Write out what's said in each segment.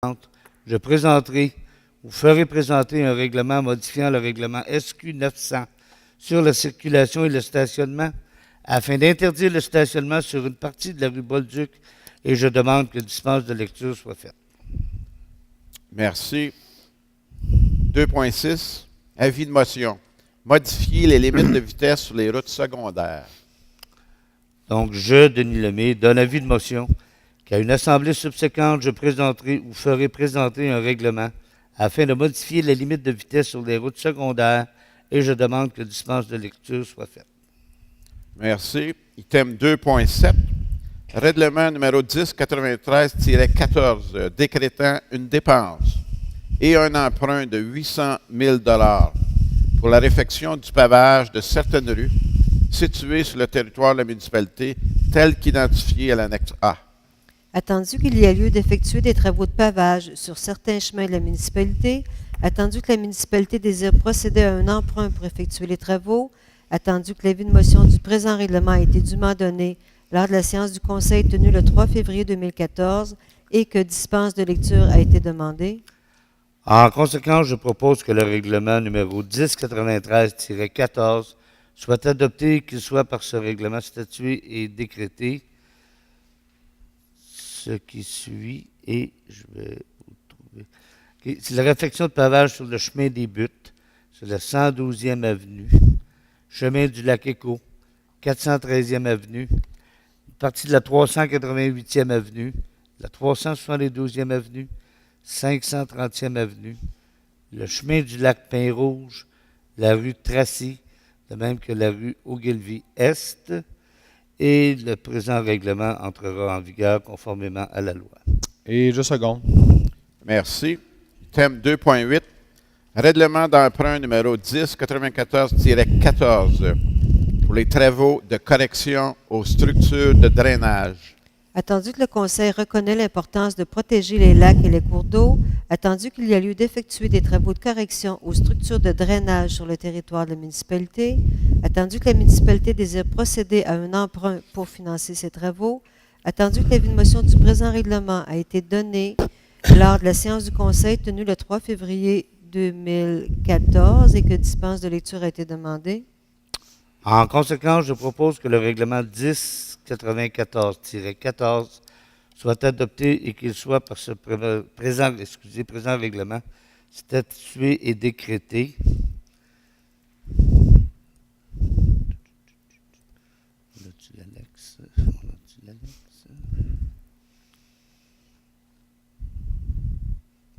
Je présenterai ou ferai présenter un règlement modifiant le règlement SQ 900 sur la circulation et le stationnement afin d'interdire le stationnement sur une partie de la rue Bolduc et je demande que dispense de lecture soit faite. Merci. 2.6. Avis de motion. Modifier les limites de vitesse sur les routes secondaires. Donc, je, Denis Lemay, donne avis de motion qu'à une assemblée subséquente, je présenterai ou ferai présenter un règlement afin de modifier les limites de vitesse sur les routes secondaires et je demande que dispense de lecture soit faite. Merci. Item 2.7. Règlement numéro 1093-14 décrétant une dépense et un emprunt de 800 000 pour la réfection du pavage de certaines rues situées sur le territoire de la municipalité tel qu'identifié à l'annexe A. Attendu qu'il y a lieu d'effectuer des travaux de pavage sur certains chemins de la municipalité, attendu que la municipalité désire procéder à un emprunt pour effectuer les travaux, attendu que l'avis de motion du présent règlement a été dûment donné lors de la séance du Conseil tenue le 3 février 2014 et que dispense de lecture a été demandée. En conséquence, je propose que le règlement numéro 1093-14 soit adopté et qu'il soit par ce règlement statué et décrété. Ce qui suit et je vais vous trouver. Okay. C'est la réfection de pavage sur le chemin des Buttes, sur la 112e avenue, chemin du lac Éco, 413e avenue, une partie de la 388e avenue, la 372e avenue, 530e avenue, le chemin du lac Pin-Rouge, la rue Tracy, de même que la rue Ogilvie-Est, et le présent règlement entrera en vigueur conformément à la loi. Et je seconde. Merci. Thème 2.8. Règlement d'emprunt numéro 1094-14 pour les travaux de correction aux structures de drainage. Attendu que le Conseil reconnaît l'importance de protéger les lacs et les cours d'eau, attendu qu'il y a lieu d'effectuer des travaux de correction aux structures de drainage sur le territoire de la municipalité, attendu que la municipalité désire procéder à un emprunt pour financer ces travaux, attendu que l'avis de motion du présent règlement a été donné lors de la séance du Conseil tenue le 3 février 2014 et que dispense de lecture a été demandée. En conséquence, je propose que le règlement 1094-14 soit adopté et qu'il soit par ce présent règlement statué et décrété.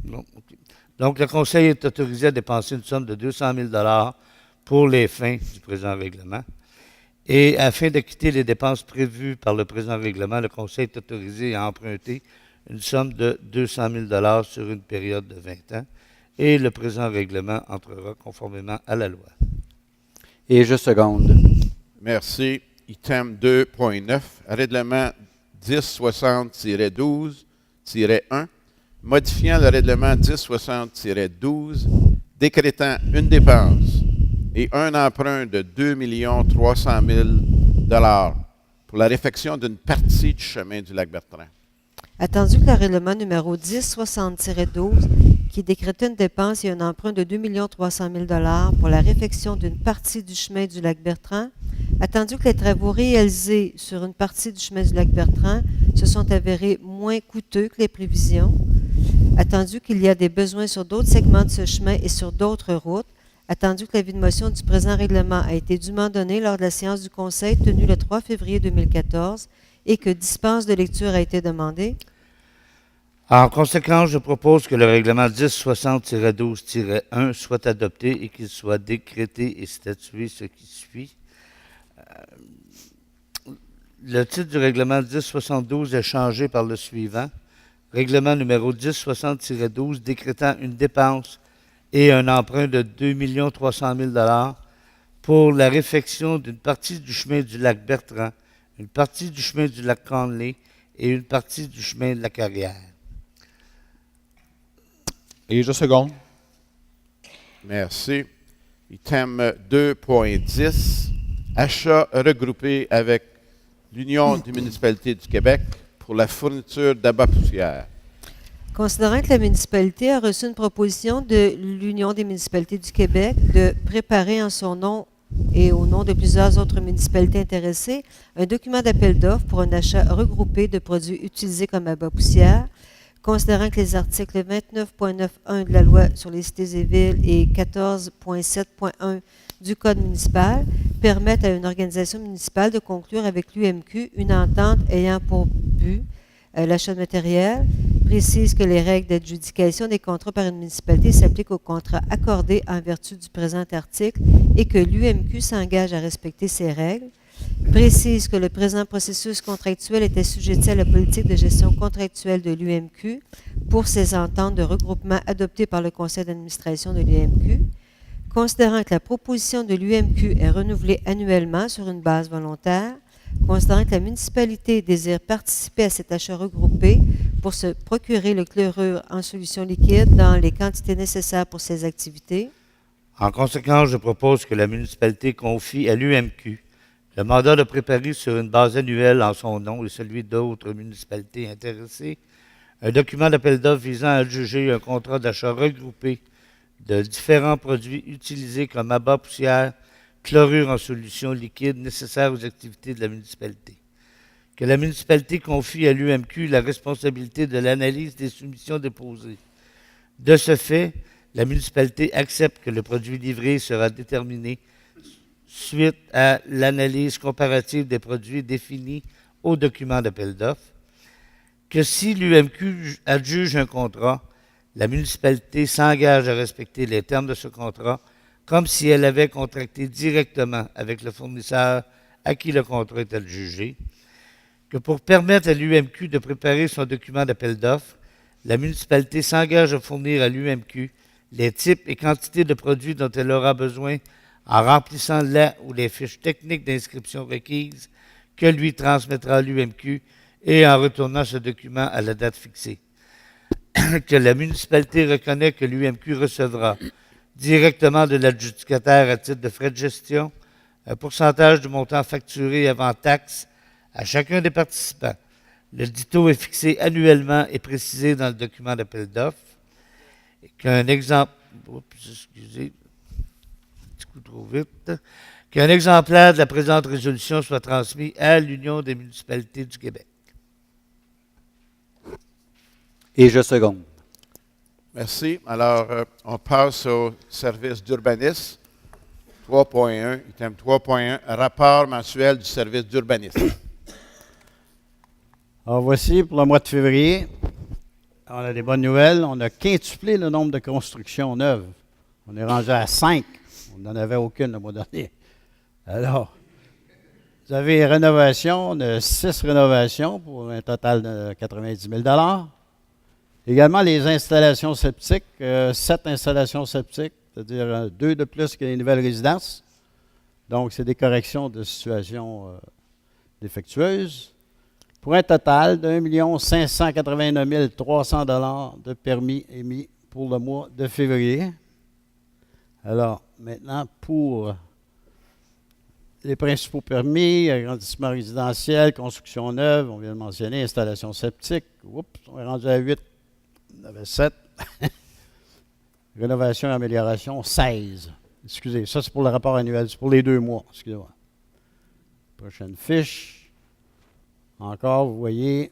Non, okay. Donc, le Conseil est autorisé à dépenser une somme de 200 000 pour les fins du présent règlement. Et afin d'acquitter les dépenses prévues par le présent règlement, le Conseil est autorisé à emprunter une somme de 200 000 sur une période de 20 ans. Et le présent règlement entrera conformément à la loi. Et je seconde. Merci. Item 2.9. Règlement 1060-12-1. Modifiant le règlement 1060-12, décrétant une dépense et un emprunt de 2 300 000 pour la réfection d'une partie du chemin du lac Bertrand. Attendu que le règlement numéro 1060-12, qui décrète une dépense et un emprunt de 2 300 000 pour la réfection d'une partie du chemin du lac Bertrand, attendu que les travaux réalisés sur une partie du chemin du lac Bertrand se sont avérés moins coûteux que les prévisions, attendu qu'il y a des besoins sur d'autres segments de ce chemin et sur d'autres routes, attendu que l'avis de motion du présent règlement a été dûment donné lors de la séance du Conseil tenue le 3 février 2014 et que dispense de lecture a été demandée. En conséquence, je propose que le règlement 1060-12-1 soit adopté et qu'il soit décrété et statué ce qui suit. Le titre du règlement 1072 est changé par le suivant. Règlement numéro 1060-12 décrétant une dépense et un emprunt de 2 300 000 pour la réfection d'une partie du chemin du lac Bertrand, une partie du chemin du lac Conley et une partie du chemin de la Carrière. Et je seconde. Merci. Item 2.10. Achat regroupé avec l'Union des municipalités du Québec pour la fourniture d'abat-poussière. Considérant que la municipalité a reçu une proposition de l'Union des municipalités du Québec de préparer en son nom et au nom de plusieurs autres municipalités intéressées un document d'appel d'offres pour un achat regroupé de produits utilisés comme abat poussière, considérant que les articles 29.9.1 de la loi sur les cités et villes et 14.7.1 du Code municipal permettent à une organisation municipale de conclure avec l'UMQ une entente ayant pour but l'achat de matériel, précise que les règles d'adjudication des contrats par une municipalité s'appliquent aux contrats accordés en vertu du présent article et que l'UMQ s'engage à respecter ces règles, précise que le présent processus contractuel est assujetti à la politique de gestion contractuelle de l'UMQ pour ces ententes de regroupement adoptées par le conseil d'administration de l'UMQ, considérant que la proposition de l'UMQ est renouvelée annuellement sur une base volontaire, considérant que la municipalité désire participer à cet achat regroupé pour se procurer le chlorure en solution liquide dans les quantités nécessaires pour ses activités. En conséquence, je propose que la municipalité confie à l'UMQ le mandat de préparer sur une base annuelle en son nom et celui d'autres municipalités intéressées un document d'appel d'offres visant à adjuger un contrat d'achat regroupé de différents produits utilisés comme abat poussière, chlorure en solution liquide nécessaires aux activités de la municipalité. Que la municipalité confie à l'UMQ la responsabilité de l'analyse des soumissions déposées. De ce fait, la municipalité accepte que le produit livré sera déterminé suite à l'analyse comparative des produits définis au document d'appel d'offres. Que si l'UMQ adjuge un contrat, la municipalité s'engage à respecter les termes de ce contrat comme si elle avait contracté directement avec le fournisseur à qui le contrat est adjugé. Que pour permettre à l'UMQ de préparer son document d'appel d'offres, la municipalité s'engage à fournir à l'UMQ les types et quantités de produits dont elle aura besoin en remplissant la ou les fiches techniques d'inscription requises que lui transmettra l'UMQ et en retournant ce document à la date fixée. Que la municipalité reconnaît que l'UMQ recevra directement de l'adjudicataire à titre de frais de gestion un pourcentage du montant facturé avant taxe à chacun des participants. Le dito est fixé annuellement et précisé dans le document d'appel d'offres. Qu'un exemple... excusez, un petit coup trop vite. Qu'un exemplaire de la présente résolution soit transmis à l'Union des municipalités du Québec. Et je seconde. Merci. Alors, on passe au service d'urbanisme. 3.1, item 3.1, rapport mensuel du service d'urbanisme. Alors voici pour le mois de février, on a des bonnes nouvelles. On a quintuplé le nombre de constructions neuves. On est rendu à 5. On n'en avait aucune le mois dernier. Alors, vous avez rénovation, on a 6 rénovations pour un total de 90 000 $. Également, les installations septiques, 7 installations septiques, c'est-à-dire 2 de plus que les nouvelles résidences. Donc, c'est des corrections de situations défectueuses. Pour un total de 1 589 300 $ de permis émis pour le mois de février. Alors, maintenant, pour les principaux permis, agrandissement résidentiel, construction neuve, on vient de mentionner, installation septique. Oups, on est rendu à 8. On avait 7. Rénovation et amélioration, 16. Excusez, ça c'est pour le rapport annuel, c'est pour les 2 mois. Excusez-moi. Prochaine fiche. Encore, vous voyez,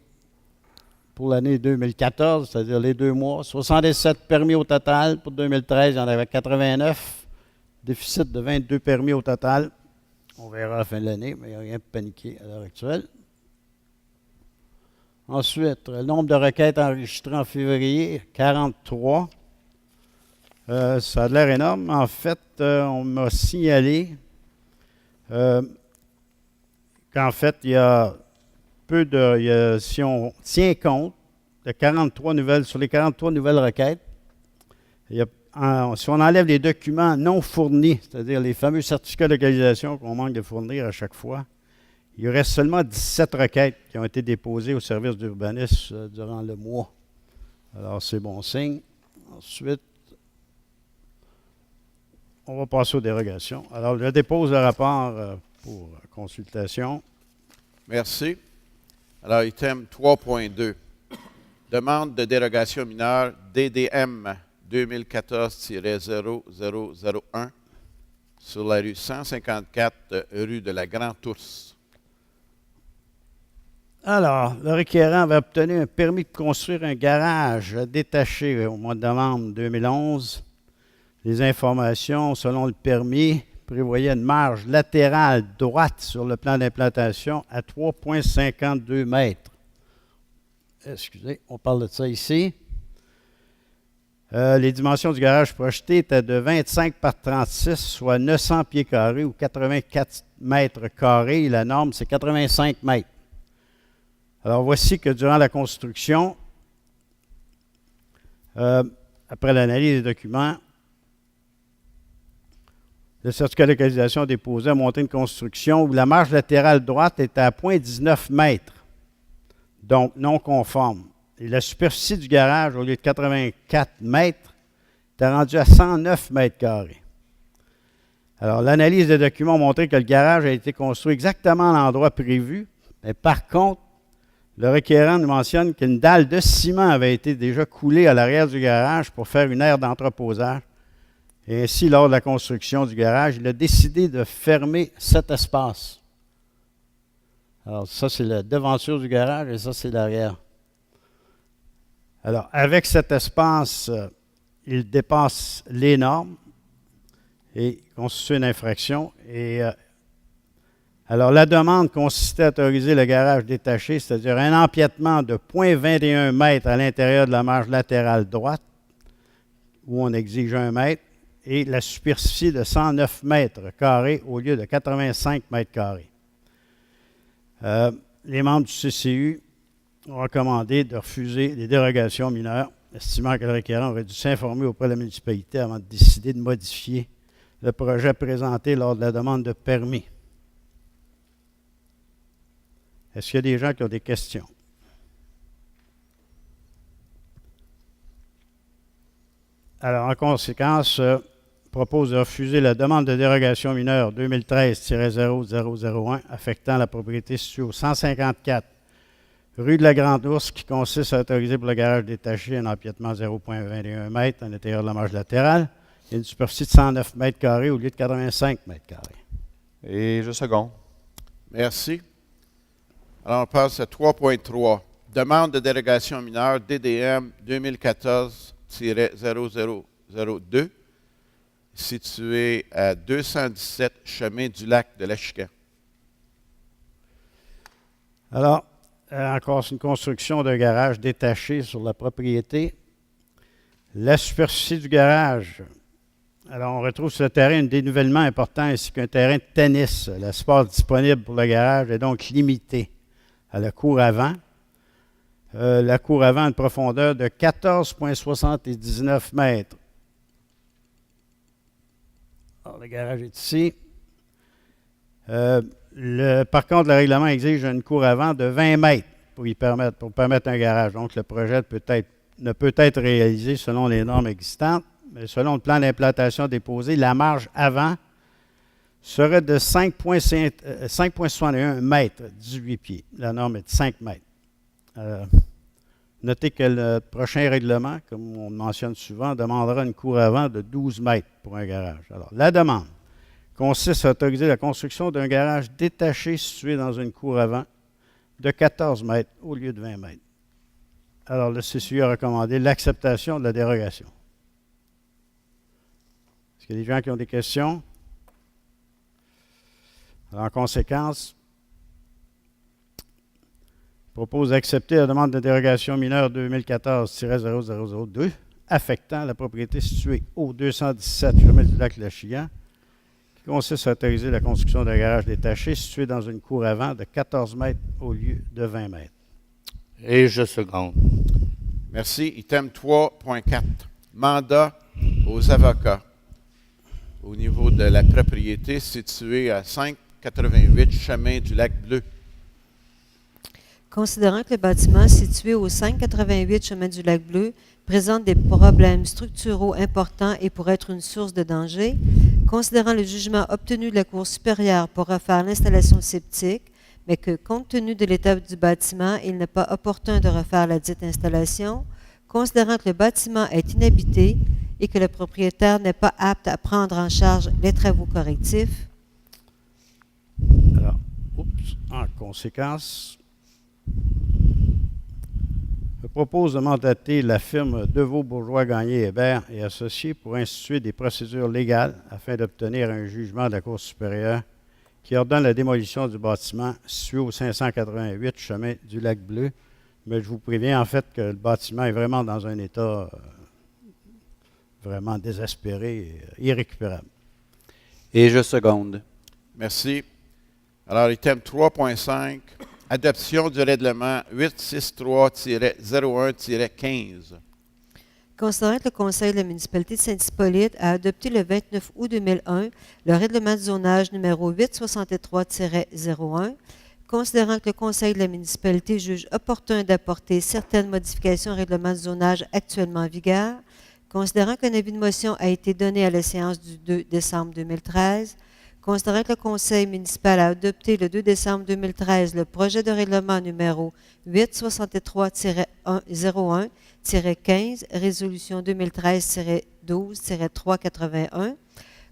pour l'année 2014, c'est-à-dire les 2 mois, 77 permis au total. Pour 2013, il y en avait 89. Déficit de 22 permis au total. On verra à la fin de l'année, mais il n'y a rien de paniqué à l'heure actuelle. Ensuite, le nombre de requêtes enregistrées en février, 43. Ça a l'air énorme. En fait, on m'a signalé qu'en fait, il y a si on tient compte de 43 nouvelles, sur les 43 nouvelles requêtes, si on enlève les documents non fournis, c'est-à-dire les fameux certificats de localisation qu'on manque de fournir à chaque fois, il reste seulement 17 requêtes qui ont été déposées au service d'urbanisme durant le mois. Alors, c'est bon signe. Ensuite, on va passer aux dérogations. Alors, je dépose le rapport pour consultation. Merci. Alors, item 3.2, Demande de dérogation mineure DDM 2014-0001 sur la rue 154, rue de la Grande-Ourse. Alors, le requérant avait obtenu un permis de construire un garage détaché au mois de novembre 2011. Les informations, selon le permis, prévoyaient une marge latérale droite sur le plan d'implantation à 3,52 mètres. Excusez, on parle de ça ici. Les dimensions du garage projeté étaient de 25 par 36, soit 900 pieds carrés ou 84 mètres carrés. La norme, c'est 85 mètres. Alors, voici que durant la construction, après l'analyse des documents, le certificat de localisation déposé a montré une construction où la marge latérale droite était à 0,19 mètres, donc non conforme. Et la superficie du garage, au lieu de 84 mètres, était rendue à 109 mètres carrés. Alors, l'analyse des documents a montré que le garage a été construit exactement à l'endroit prévu, mais par contre, le requérant nous mentionne qu'une dalle de ciment avait été déjà coulée à l'arrière du garage pour faire une aire d'entreposage. Et ainsi, lors de la construction du garage, il a décidé de fermer cet espace. Alors, ça, c'est la devanture du garage et ça, c'est l'arrière. Alors, avec cet espace, il dépasse les normes et constitue une infraction. Alors, la demande consistait à autoriser le garage détaché, c'est-à-dire un empiètement de 0,21 mètres à l'intérieur de la marge latérale droite, où on exige 1 mètre, et la superficie de 109 mètres carrés au lieu de 85 mètres carrés. Les membres du CCU ont recommandé de refuser les dérogations mineures, estimant que le requérant aurait dû s'informer auprès de la municipalité avant de décider de modifier le projet présenté lors de la demande de permis. Est-ce qu'il y a des gens qui ont des questions? Alors, en conséquence, propose de refuser la demande de dérogation mineure 2013-0001 affectant la propriété située au 154 rue de la Grande-Ourse qui consiste à autoriser pour le garage détaché un empiètement 0,21 m à l'intérieur de la marge latérale et une superficie de 109 mètres carrés au lieu de 85 mètres carrés. Et je seconde. Merci. Alors, on passe à 3.3. Demande de dérogation mineure DDM 2014-0002, située à 217 chemin du lac de l'Achican. Alors, encore une construction d'un garage détaché sur la propriété. La superficie du garage. Alors, on retrouve sur le terrain un dénivellement important ainsi qu'un terrain de tennis. L'espace disponible pour le garage est donc limité à la cour avant. La cour avant a une profondeur de 14,79 mètres. Alors, le garage est ici. Par contre, le règlement exige une cour avant de 20 mètres pour permettre un garage. Donc, le projet ne peut être réalisé selon les normes existantes, mais selon le plan d'implantation déposé, la marge avant serait de 5,61 mètres, 18 pieds. La norme est de 5 mètres. Notez que le prochain règlement, comme on mentionne souvent, demandera une cour avant de 12 mètres pour un garage. Alors, la demande consiste à autoriser la construction d'un garage détaché situé dans une cour avant de 14 mètres au lieu de 20 mètres. Alors, le CCU a recommandé l'acceptation de la dérogation. Est-ce qu'il y a des gens qui ont des questions? Alors, en conséquence, je propose d'accepter la demande de dérogation mineure 2014-0002 affectant la propriété située au 217 chemin du lac Lachillan, qui consiste à autoriser la construction d'un garage détaché situé dans une cour avant de 14 mètres au lieu de 20 mètres. Et je seconde. Merci. Item 3.4. Mandat aux avocats au niveau de la propriété située à 588 chemin du lac Bleu. Considérant que le bâtiment situé au 588 chemin du lac Bleu présente des problèmes structuraux importants et pourrait être une source de danger, considérant le jugement obtenu de la Cour supérieure pour refaire l'installation septique, mais que, compte tenu de l'état du bâtiment, il n'est pas opportun de refaire la dite installation, considérant que le bâtiment est inhabité et que le propriétaire n'est pas apte à prendre en charge les travaux correctifs. Alors, en conséquence, je propose de mandater la firme Deveau, Bourgeois, Gagné, Hébert et Associés pour instituer des procédures légales afin d'obtenir un jugement de la Cour supérieure qui ordonne la démolition du bâtiment situé au 588 chemin du Lac-Bleu. Mais je vous préviens en fait que le bâtiment est vraiment dans un état vraiment désespéré et irrécupérable. Et je seconde. Merci. Alors, item 3.5, adoption du règlement 863-01-15. Considérant que le Conseil de la municipalité de Saint-Hippolyte a adopté le 29 août 2001 le règlement de zonage numéro 863-01, considérant que le Conseil de la municipalité juge opportun d'apporter certaines modifications au règlement de zonage actuellement en vigueur, considérant qu'un avis de motion a été donné à la séance du 2 décembre 2013, considérant que le Conseil municipal a adopté le 2 décembre 2013 le projet de règlement numéro 863-01-15, résolution 2013-12-381,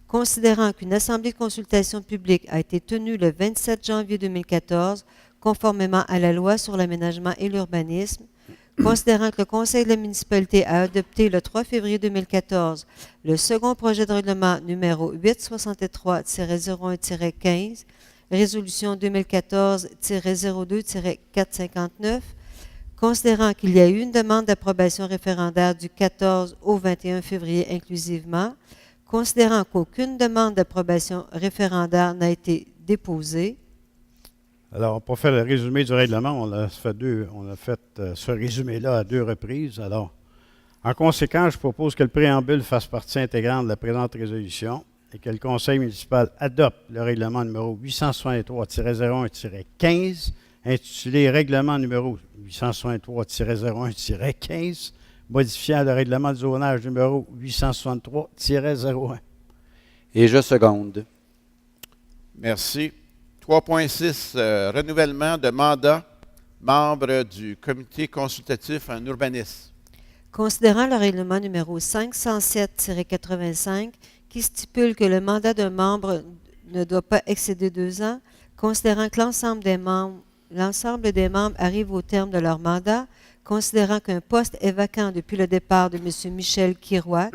considérant qu'une assemblée de consultation publique a été tenue le 27 janvier 2014, conformément à la loi sur l'aménagement et l'urbanisme, considérant que le Conseil de la municipalité a adopté le 3 février 2014 le second projet de règlement numéro 863-01-15, résolution 2014-02-459, considérant qu'il y a eu une demande d'approbation référendaire du 14 au 21 février inclusivement, considérant qu'aucune demande d'approbation référendaire n'a été déposée. Alors, pour faire le résumé du règlement, on a fait ce résumé-là à 2 reprises. Alors, en conséquence, je propose que le préambule fasse partie intégrante de la présente résolution et que le Conseil municipal adopte le règlement numéro 863-01-15, intitulé Règlement numéro 863-01-15, modifiant le règlement de zonage numéro 863-01. Et je seconde. Merci. 3.6, renouvellement de mandat membre du comité consultatif en urbanisme. Considérant le règlement numéro 507-85 qui stipule que le mandat d'un membre ne doit pas excéder 2 ans, considérant que l'ensemble des membres arrive au terme de leur mandat, considérant qu'un poste est vacant depuis le départ de M. Michel Kirouac.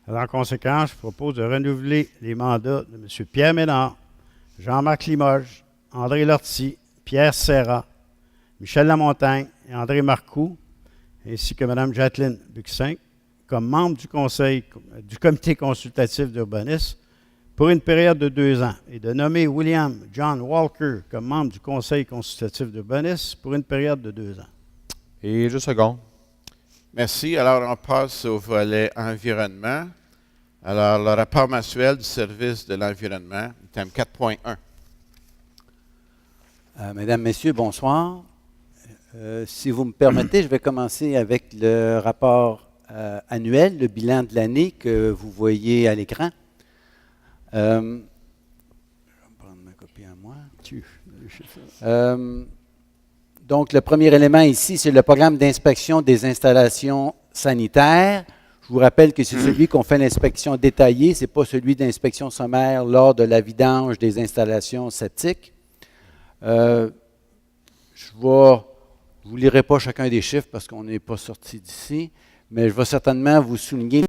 Alors, en conséquence, je propose de renouveler les mandats de M. Pierre Ménard, Jean-Marc Limoges, André Lortie, Pierre Serra, Michel Lamontagne et André Marcoux, ainsi que Mme Jacqueline Buxin, comme membres du comité consultatif d'urbanisme pour une période de 2 ans, et de nommer William John Walker comme membre du conseil consultatif d'urbanisme pour une période de 2 ans. Et je seconde. Merci. Alors, on passe au volet environnement. Alors, le rapport mensuel du service de l'environnement, item 4.1. Mesdames, Messieurs, bonsoir. Si vous me permettez, je vais commencer avec le rapport annuel, le bilan de l'année que vous voyez à l'écran. Je vais prendre ma copie à moi. Donc, le premier élément ici, c'est le programme d'inspection des installations sanitaires. Je vous rappelle que c'est celui qu'on fait l'inspection détaillée, ce n'est pas celui d'inspection sommaire lors de la vidange des installations septiques. Je ne vous lirai pas chacun des chiffres parce qu'on n'est pas sorti d'ici, mais je vais certainement vous souligner